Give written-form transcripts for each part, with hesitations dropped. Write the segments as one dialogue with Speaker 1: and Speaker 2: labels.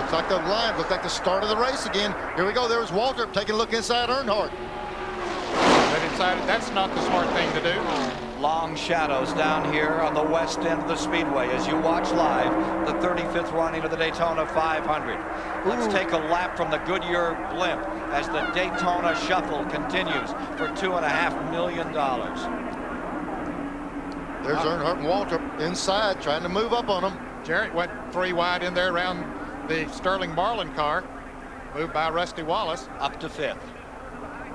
Speaker 1: Looks like the line, looks like the start of the race again. Here we go. There's Waltrip taking a look inside Earnhardt.
Speaker 2: They decided that's not the smart thing to do.
Speaker 3: Long shadows down here on the west end of the speedway as you watch live the 35th running of the Daytona 500. Let's take a lap from the Goodyear blimp as the Daytona shuffle continues for $2.5 million.
Speaker 1: There's Earnhardt and Waltrip inside trying to move up on them.
Speaker 2: Jarrett went 3 wide in there around the Sterling Marlin car, moved by Rusty Wallace.
Speaker 3: Up to 5th.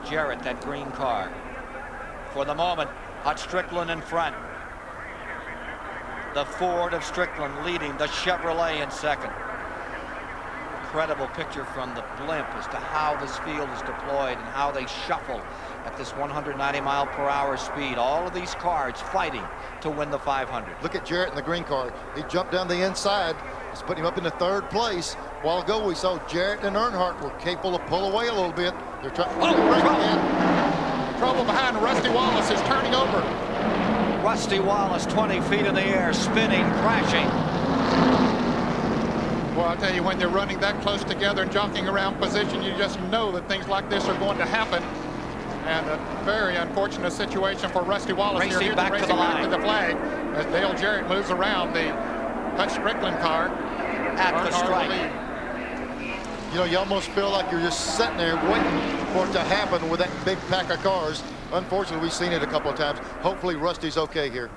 Speaker 3: Jarrett, that green car. For the moment, Hut Strickland in front. The Ford of Strickland leading the Chevrolet in second. Incredible picture from the blimp as to how this field is deployed and how they shuffle at this 190-mile-per-hour speed. All of these cars fighting to win the 500.
Speaker 1: Look at Jarrett in the green car. He jumped down the inside. It's putting him up in the 3rd place. A while ago, we saw Jarrett and Earnhardt were capable of pull away a little bit. They're trying to break in.
Speaker 2: Trouble behind Rusty Wallace is turning over.
Speaker 3: Rusty Wallace, 20 feet in the air, spinning, crashing.
Speaker 2: Well, I'll tell you, when they're running that close together and jockeying around position, you just know that things like this are going to happen. And a very unfortunate situation for Rusty Wallace.
Speaker 3: Racing back to the line.
Speaker 2: To the flag as Dale Jarrett moves around the Hut Strickland car.
Speaker 3: At the stripe.
Speaker 1: You know, you almost feel like you're just sitting there waiting for it to happen with that big pack of cars. Unfortunately, we've seen it a couple of times. Hopefully, Rusty's okay here.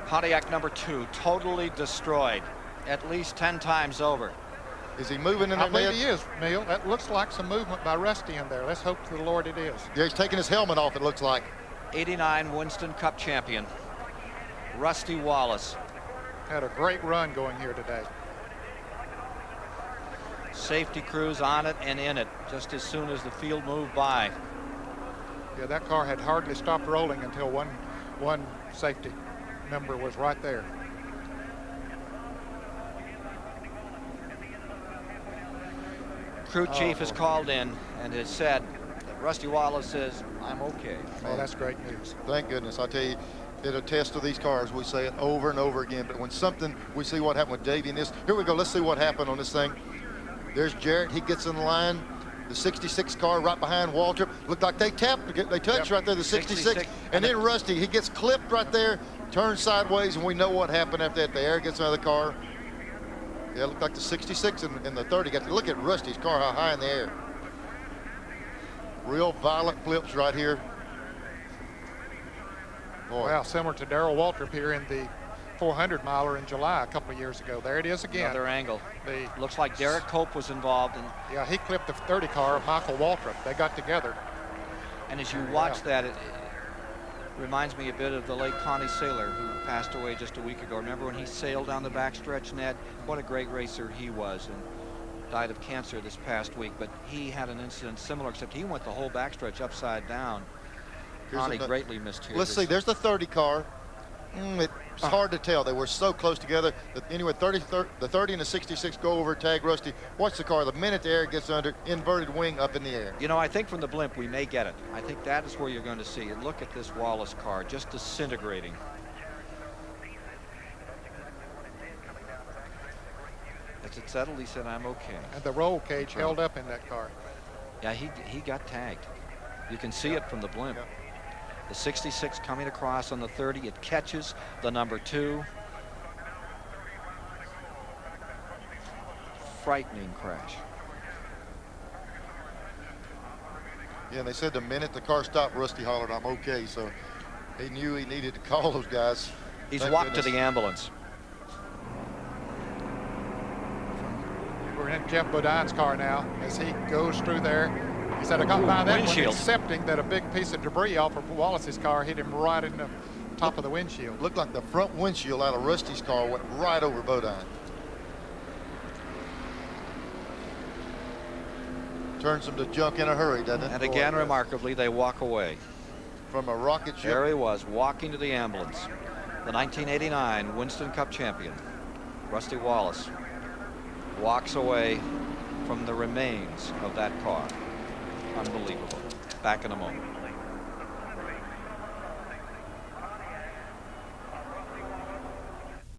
Speaker 3: Pontiac number 2, totally destroyed, at least 10 times over.
Speaker 1: Is he moving in there?
Speaker 2: I believe he is, Neil. That looks like some movement by Rusty in there. Let's hope to the Lord it is.
Speaker 1: Yeah, he's taking his helmet off, it looks like.
Speaker 3: 89 Winston Cup champion, Rusty Wallace.
Speaker 2: Had a great run going here today.
Speaker 3: Safety crews on it and in it just as soon as the field moved by.
Speaker 2: Yeah, that car had hardly stopped rolling until one safety member was right there.
Speaker 3: Crew chief is called in and has said that Rusty Wallace says, I'm okay.
Speaker 2: Oh, that's great news.
Speaker 1: Thank goodness. I tell you, it attests to these cars. We say it over and over again. But when something, we see what happened with Davey in this. Here we go. Let's see what happened on this thing. There's Jarrett. He gets in the line. The 66 car right behind Waltrip. Looked like they tapped. They touched right there, the 66. And then Rusty, he gets clipped right there, turns sideways, and we know what happened after that. The air gets out of the car. Yeah, it looked like the 66 and the 30. Got to look at Rusty's car, how high in the air. Real violent flips right here. Boy.
Speaker 2: Well, similar to Darrell Waltrip here in the 400-miler in July a couple of years ago. There it is again.
Speaker 3: Another angle. Looks like Derek Cope was involved.
Speaker 2: Yeah, he clipped the 30 car of Michael Waltrip. They got together.
Speaker 3: And as you watch that, it reminds me a bit of the late Connie Saylor, who passed away just a week ago. Remember when he sailed down the backstretch, Ned? What a great racer he was, and died of cancer this past week. But he had an incident similar, except he went the whole backstretch upside down. Connie greatly missed here.
Speaker 1: Let's see, there's the 30 car. It's hard to tell. They were so close together. Anyway, the 30 and the 66 go over, tag Rusty. Watch the car. The minute the air gets under, inverted wing up in the air.
Speaker 3: You know, I think from the blimp we may get it. I think that is where you're going to see it. Look at this Wallace car just disintegrating. As it settled, he said, I'm okay.
Speaker 2: And the roll cage held up in that car.
Speaker 3: Yeah, he got tagged. You can see it from the blimp.
Speaker 1: Yeah.
Speaker 3: The 66 coming across on the 30, it catches the number 2. Frightening crash.
Speaker 1: Yeah, and they said the minute the car stopped, Rusty hollered, I'm okay. So he knew he needed to call those guys.
Speaker 3: He's walked to the ambulance.
Speaker 2: We're in Jeff Bodine's car now as he goes through there. He said, I got by that one, accepting that a big piece of debris off of Wallace's car hit him right in the top of the windshield.
Speaker 1: Looked like the front windshield out of Rusty's car went right over Bodine. Turns him to junk in a hurry, doesn't it?
Speaker 3: And again, remarkably, they walk away.
Speaker 1: From a rocket ship.
Speaker 3: There he was, walking to the ambulance. The 1989 Winston Cup champion, Rusty Wallace, walks away from the remains of that car. Unbelievable. Back in a moment.